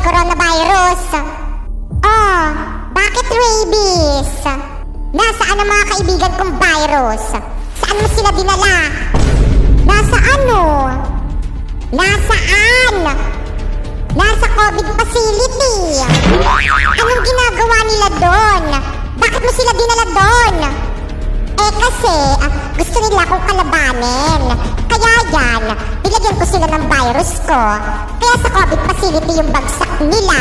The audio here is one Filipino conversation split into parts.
coronavirus. Oh, bakit rabies? Nasaan ang mga kaibigan kong virus? Saan mo sila dinala? Nasa ano? Nasaan? Nasa COVID facility. Anong ginagawa nila doon? Bakit mo sila dinala doon? Kasi gusto nila akong kalabanin. Kaya yan, nilagyan ko sila ng virus ko. Kaya sa COVID facility yung bagsak nila.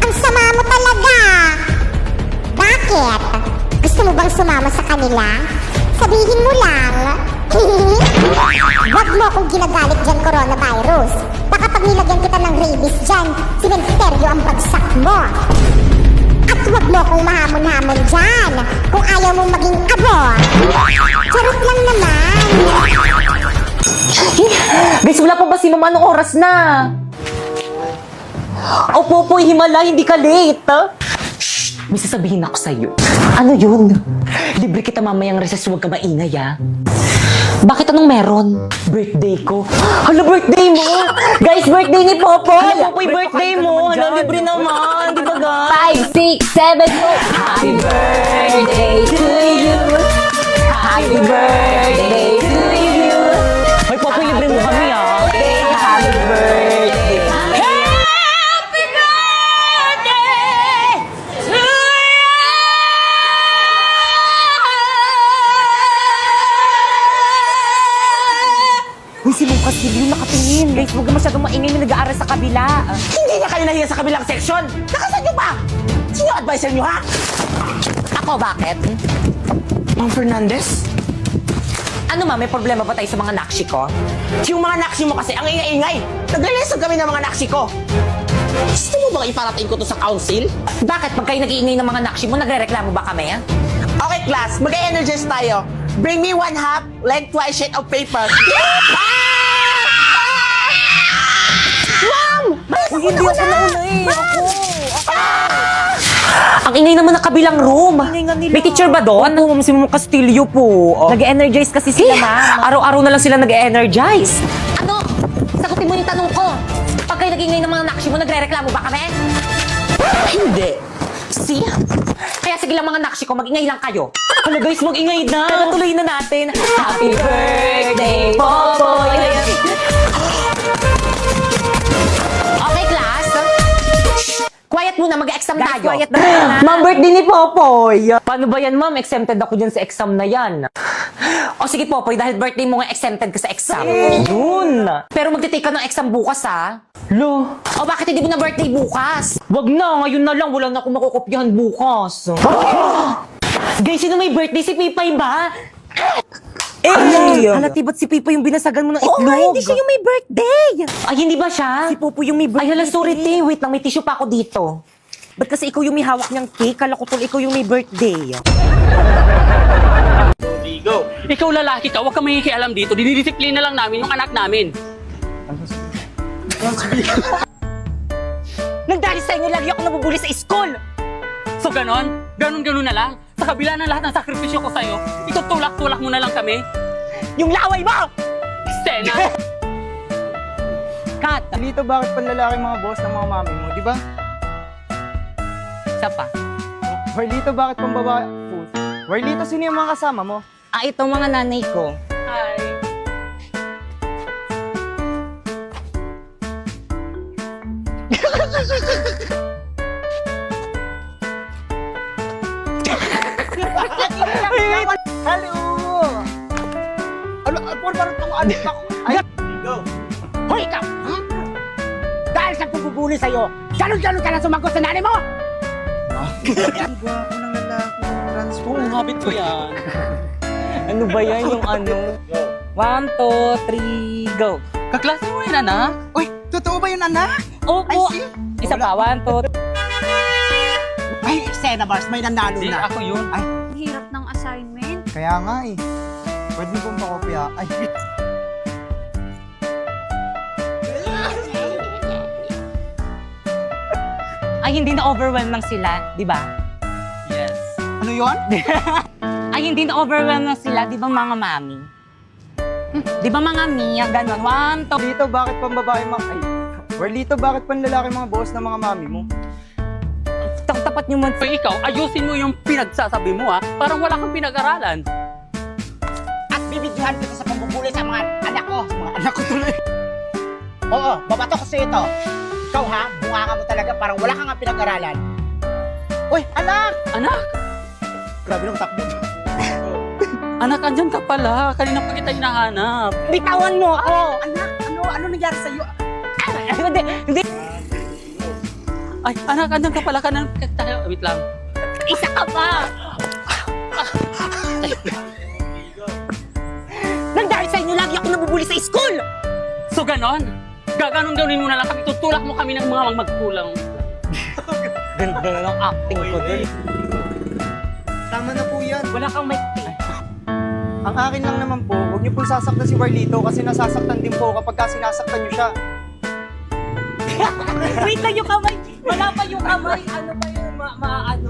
Ang sama mo talaga. Bakit? Gusto mo bang sumama sa kanila? Sabihin mo lang. Huwag mo akong ginagalit dyan, coronavirus. Baka pag nilagyan kita ng rabies dyan, simenteryo ang bagsak mo. At huwag mo akong mahamon-hamon dyan kung ayaw mong maging abo. Charot lang naman. Guys, wala pa ba si Mama? Anong oras na? Oh, Popoy, himala, hindi ka late. May sasabihin ako sa'yo. Ano yun? Libre kita mamayang recess, huwag ka maingay, ah. Bakit anong meron? Birthday ko. Hala, birthday mo! Guys, birthday ni Popoy! Hala, Popoy, birthday mo! Hala, libre naman! Di ba, guys? 5, 6, 7, go! Happy birthday to you! Happy birthday to you! Hoy, Popoy, libre mo kami, ah. Happy birthday! Happy birthday to you! Uy, si Lucas Silvio nakatingin. Guys, huwag masyadong maingay na nag-aaral sa kabila. Hindi na kayo nahiya sa kabilang section! Nakasan nyo ba? Sino advisor nyo, ha? Ako, bakit? Ma'am Fernandez? Ano ma, may problema ba tayo sa mga nakshi ko? Yung mga naksi mo kasi ang ingay-ingay! Naglilesog kami ng mga naksi ko! Gusto mo bang iparating ko to sa council? Bakit? Pag kayo nag-iingay ng mga nakshi mo, nagre-reklamo ba kami? Okay, class. Mag-energize tayo. Bring me 1/2 lengthwise sheet of paper. Ma'am! Uy, hindi ako nauna eh. Ang ingay naman ng kabilang room. May teacher ba doon? Oo, si Ma'am Castillo po. Nag-energize kasi sila, ma'am. Araw-araw na lang sila nag-energize. Ano? Sagutin mo yung tanong ko. Pag kayo nag-ingay ng mga nakshi mo, nagre-reklamo ba kami? Hindi. See? Kaya sige lang mga nakshi ko, mag-ingay lang kayo. Hala guys, mag-ingay na. Tara, tuloy na natin. Happy birthday, Popoy! Okay, class. Quiet muna, mag-exam tayo. Quiet na muna. Ma'am, birthday ni Popoy. Paano ba yan, ma'am? Exempted ako dyan sa exam na yan. O sige, Popoy, dahil birthday mo nga exempted ka sa exam. Yun. Pero magtitake ka ng exam bukas, ha? Lo. O bakit hindi mo na birthday bukas? Wag na, ngayon na lang. Wala na akong makukopyahan bukas. Guys, sino may birthday? Si Pipay ba? Halati ba't si Pipay yung binasagan mo ng itlog? Oo nga, hindi siya yung may birthday. Ay, hindi ba siya? Si Popo yung may birthday. Ay, hala, sorry, te. Wait lang, may tissue pa ako dito. Ba't kasi ikaw yung may hawak niyang cake? Kala ko tol, ikaw yung may birthday. Go. Ikaw lalaki ka, huwag ka makikialam dito. Dinidisiplina lang namin yung anak namin. Nagdahil sa inyo, lagi ako nabubuli sa school. So ganon na lang. Sa kabila ng lahat ng sakripisyo ko sa'yo, itutulak-tulak mo na lang kami. Yung laway mo! Stena! Kat! Dito bakit panlalaki mga boss ng mga mami mo, di ba? Isa pa. Warlito, bakit pambabae? Warlito, sino yung mga kasama mo? Ito mga nanay ko. Hi. Hello! Ano, parang tumaanit ako. Ay, Hoy, ikaw! Dahil sa pupubuli sa'yo, galon-galon ka na sumagot sa nanay mo! Iba ako ng lalaki. Transform. Oo, habit ko yan. Ano ba yan yung ano? 1, 2, 3, go! Kaklase mo yan, anak? Uy, totoo ba yun, anak? Opo! Ay, see? Isa pa, 1, 2, Ay, Senabars, may nanalo Hindi, na. ako yun. Hirap ng assignment. Kaya nga eh. Pwede mo pong pakopya. Ay, Ay, hindi na-overwhelm lang sila, di ba? Yes. ano yun? Ay, hindi na-overwhelm lang sila, di ba mga mami? Di ba mga Mia, ganon? 1, 2, Lito, bakit pang babae ay, Warlito, bakit pang lalaki mga boss ng mga mami mo? tapat nyo man. Hoy, ikaw, ayusin mo yung pinagsasabi mo ha. Parang wala kang pinag-aralan. At bibidyohan kita sa pambubuli sa mga anak ko. Mga anak ko tuloy. Oo, babato ko sa'yo ito. Ikaw ha, bunga mo talaga parang wala kang nga pinag-aralan. Uy, anak! Anak! Grabe nung takbo. Anak, andyan ka pala. Kanina pa kita hinahanap. Bitawan mo ako! Anak, ano nangyari sa'yo? Hindi. Ay, anak, andyan ka pala. Wait lang. Isa ka pa! Nang dahil sa inyo, lagi ako nabubuli sa school! So, ganon? Gaganon-ganonin mo na lang kami. Tutulak mo kami ng mga magkulang. Ganda na ng acting ko dun. Tama na po yan. Wala kang may... Ang akin lang naman po, huwag niyo pong sasaktan si Warlito kasi nasasaktan din po kapag sinasaktan niyo siya. Wait lang yung kamay! Wala pa yung kamay! Ano pa yung ano?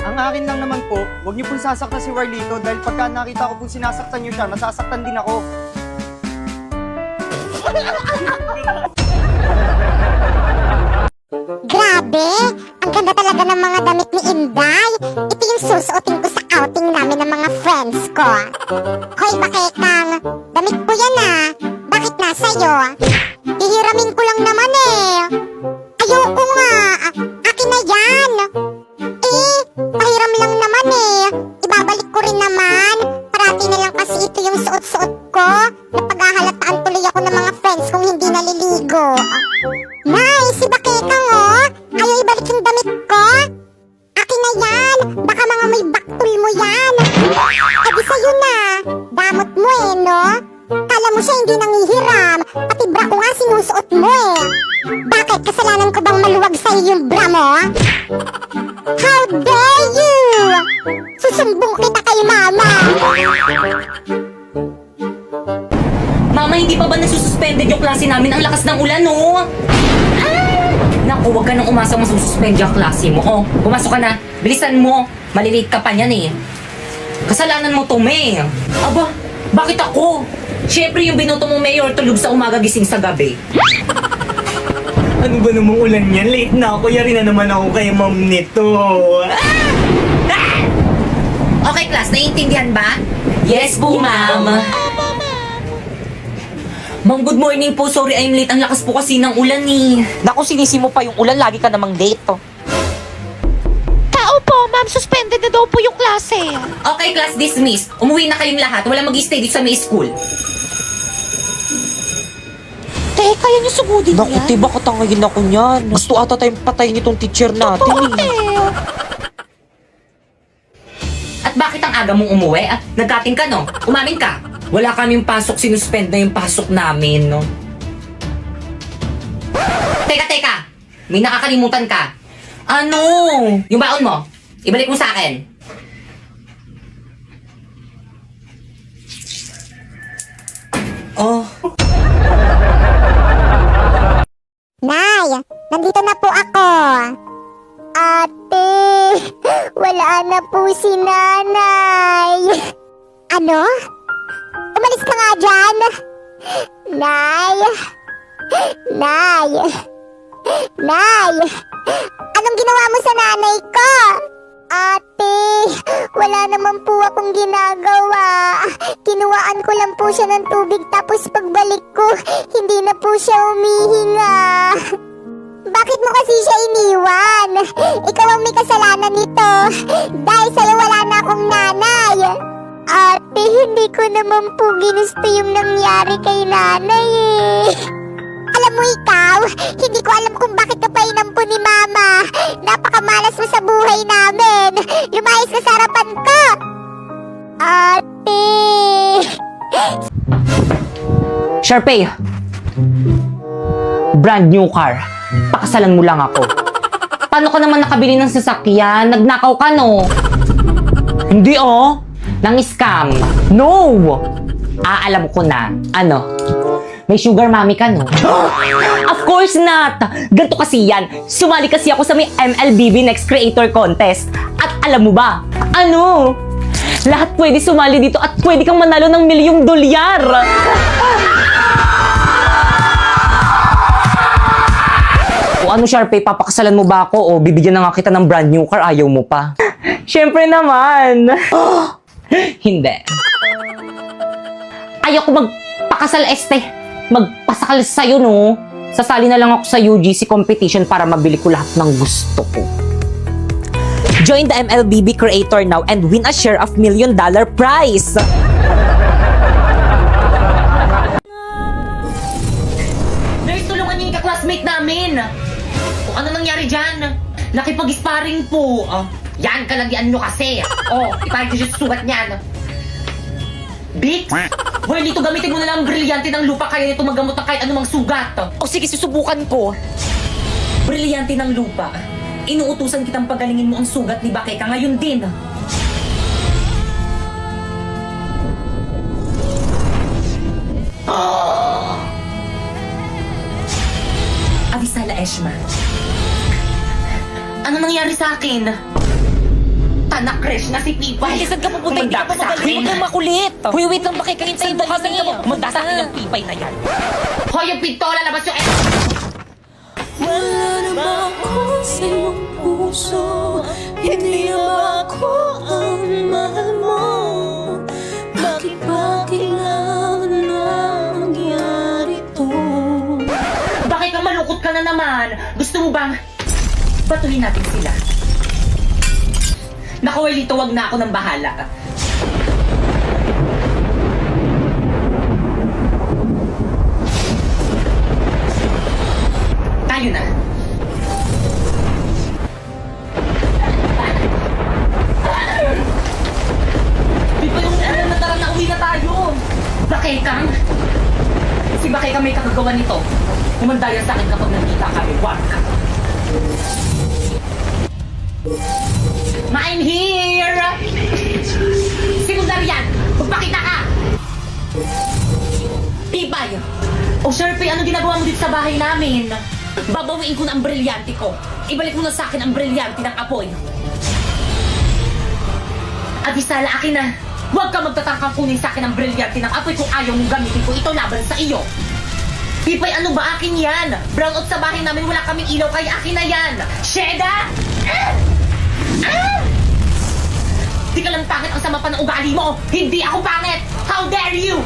Ang akin lang naman po, huwag niyo pong sasaktan si Warlito dahil pagka nakita ko pong sinasaktan niyo siya, nasasaktan din ako. Grabe! Ang ganda talaga ng mga damit ni Inday. Ito yung susuotin ko sa outing namin ng mga friends ko. Hoy, Bakekang! Damit ko yan ah! Bakit nasa'yo? Hihiramin ko lang naman eh! Ayoko nga! Akin na yan! Pahiram lang naman eh! Ibabalik ko rin naman! Parati na lang kasi ito yung suot-suot ko. Napaghahalataan tuloy ako ng mga friends kung hindi naliligo. Nice! Si Bakekang oh! Ayaw ibalik yung damit ko! Akin na yan! Baka mga may baktul mo yan! Adi sa'yo na! Damot mo eh, no? Kala mo siya hindi nangihiram! Pati bra ko nga sinusuot mo eh! Bakit? Kasalanan ko bang maluwag sa'yo yung bra mo? How dare you! Susumbong kita kay mama! Mama, hindi pa ba nasususpended yung klase namin? Ang lakas ng ulan, no? Naku, huwag ka nang umasang masususpend yung klase mo. Oh, pumasok ka na. Bilisan mo. Malilate ka pa niyan eh. Kasalanan mo to, May. Aba, bakit ako? Siyempre yung binoto mo, Mayor, tulog sa umaga, gising sa gabi. Ano ba namang ulan yan? Late na ako. Yari na naman ako kay ma'am nito. Okay, class, naiintindihan ba? Yes po, ma'am. Ma'am, good morning po. Sorry, I'm late. Ang lakas po kasi ng ulan eh. Naku, sinisi mo pa yung ulan, lagi ka namang date to. Tao po, ma'am, suspended na daw po yung klase. Okay, class dismissed. Umuwi na kayong lahat. Wala mag-stay dito sa may school. Teka, yan yung sugudin Naku, yan. tiba katangayin ako niyan. Gusto ata tayong patayin itong teacher natin eh. At bakit ang aga mong umuwi? At nagkating ka, no? Umamin ka. Wala kaming pasok, sinuspend na yung pasok namin, no? Teka! May nakakalimutan ka. Ano? Yung baon mo, ibalik mo sa akin. Oh, Nay, nandito na po ako. Ate, wala na po si nanay. Ano? Umalis ka nga dyan. Nay. Anong ginawa mo sa nanay ko? Ate, wala naman po akong ginagawa. Kinuhaan ko lang po siya ng tubig tapos pagbalik ko, hindi na po siya humihinga. Bakit mo kasi siya iniwan? Ikaw ang may kasalanan nito. Dahil sa'yo wala na akong nanay. Ate, hindi ko naman po ginusto yung nangyari kay nanay eh. Alam mo ikaw, hindi ko alam kung bakit ka pa inampo ni Mama. Napakamalas mo sa buhay namin. Lumayas ka sa harapan ko. Ate. Sharpay. Brand new car. Pakasalan mo lang ako. Paano ka naman nakabili ng sasakyan? Nagnakaw ka, no? Hindi, oh. Nang-scam. No! Alam ko na. Ano? May sugar mommy ka, no? Of course not! Ganto kasi yan. Sumali kasi ako sa may MLBB Next Creator Contest. At alam mo ba? Ano? Lahat pwede sumali dito at pwede kang manalo ng $1,000,000. O ano, Sharpay, papakasalan mo ba ako o bibigyan na nga kita ng brand new car, ayaw mo pa? Siyempre naman. Hindi. Ayoko magpakasal, este. Magpasakal sa'yo, no? Sasali na lang ako sa UGC competition para mabili ko lahat ng gusto ko. Join the MLBB Creator now and win a share of $1,000,000 prize! Nurse, tulungan niyo yung ka-classmate namin! O ano nangyari dyan? Nakipag-sparring po. Yan, kalagyan nyo kasi. Ipahin ko siya sa sugat niyan. Bix! Well, dito gamitin mo na lang ang brilyante ng lupa kaya nito magamot ng kahit anumang sugat. O sige, susubukan ko. Brilyante ng lupa. Inuutusan kitang pagalingin mo ang sugat ni Bakeka ngayon din. Avisala Eshma. Ano nangyari sa akin? Tanak-crash na si Pipay. Saan ka pupunta? Hindi ka pa magaling. Huwag kang makulit. Hoy, wait lang, Bakeka. Hintayin mo kami. Manda sa akin ang Pipay na yan. Hoy, yung pintola, labas yung Wala naman ako sa iyong puso. Hindi naman ako ang mahal mo. Bakit ba kailangan na mangyari to? Bakit kang malungkot ka na naman? Gusto mo bang batuhin natin sila? Naku, Lito, wag na ako ng bahala. Tayo na. Di ba yung tara na uwi na tayo? Bakekang? Si Bakekang may kakagawa nito. Kumandaya sa akin kapag nakita kami. Wag ka. I'm here! Secondary yan! Magpakita ka! Tibay! O Sharpay, ano ginagawa mo dito sa bahay namin? Babawiin ko na ang brilyante ko. Ibalik mo na sa akin ang brilyante ng apoy. Avisala, akin na. Huwag ka magtatangkang kunin sa akin ang brilyante ng apoy kung ayaw mong gamitin ko ito laban sa iyo. Pipay, ano ba? Akin yan! Brownout sa bahay namin, wala kaming ilaw, kaya akin na yan! Sheda! Di ka lang pangit, ang sama pa ng ugali mo! Hindi ako pangit! How dare you!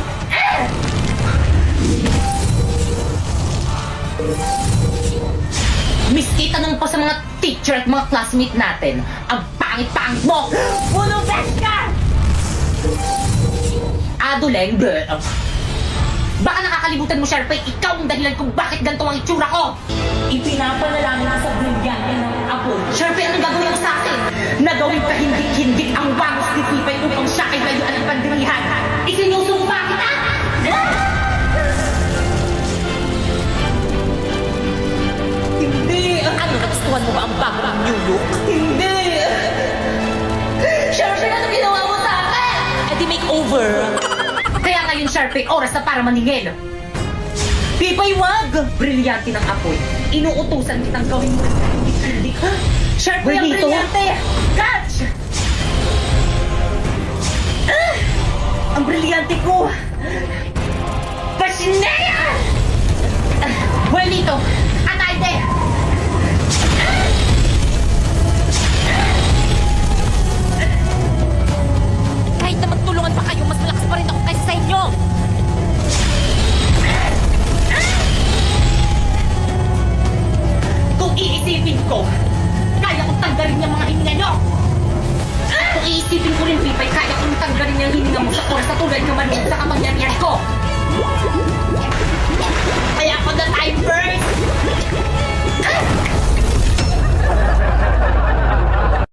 Miski, tanong pa sa mga teacher at mga classmate natin, ang pangit-pangit mo! Puno best ka! Aduleng, bleh. Baka nakakalimutan mo, Sharpay, ikaw ang dahilan kung bakit ganito ang itsura ko! Ipinapanalangin na sa brilyante ng apoy. Sharpay, anong gagawin mo sa akin? Nagawin ka hindik-hindik ang wangos ni Pipay upang siya ay layuan ng pandirihan. Isinusumpa kita! Hindi! Ano, nagustuhan mo ba ang bagong new look? Hindi! Sharpay, ano ginawa mo sa akin? Edi makeover! Kaya ngayon, Sharpay, oras na para maningil. Pipay, wag! Brilyante ng apoy. Inuutusan kitang gawin mo. Hindi ka. Sharpay, ang brilyante! Catch! Ang brilyante ko! Pasinea! Buenito! Atayde! Kahit na magtulungan pa kayo, mas malakas pa rin ako kaysa sa inyo! Kung iisipin ko, kaya kong tanggalin yung mga hininga nyo! Kung iisipin ko rin, Pipay, kaya kong tanggalin yung hininga mo sa oras na tulad ka maluwag sa kapangyarihan ko! Kaya pagdating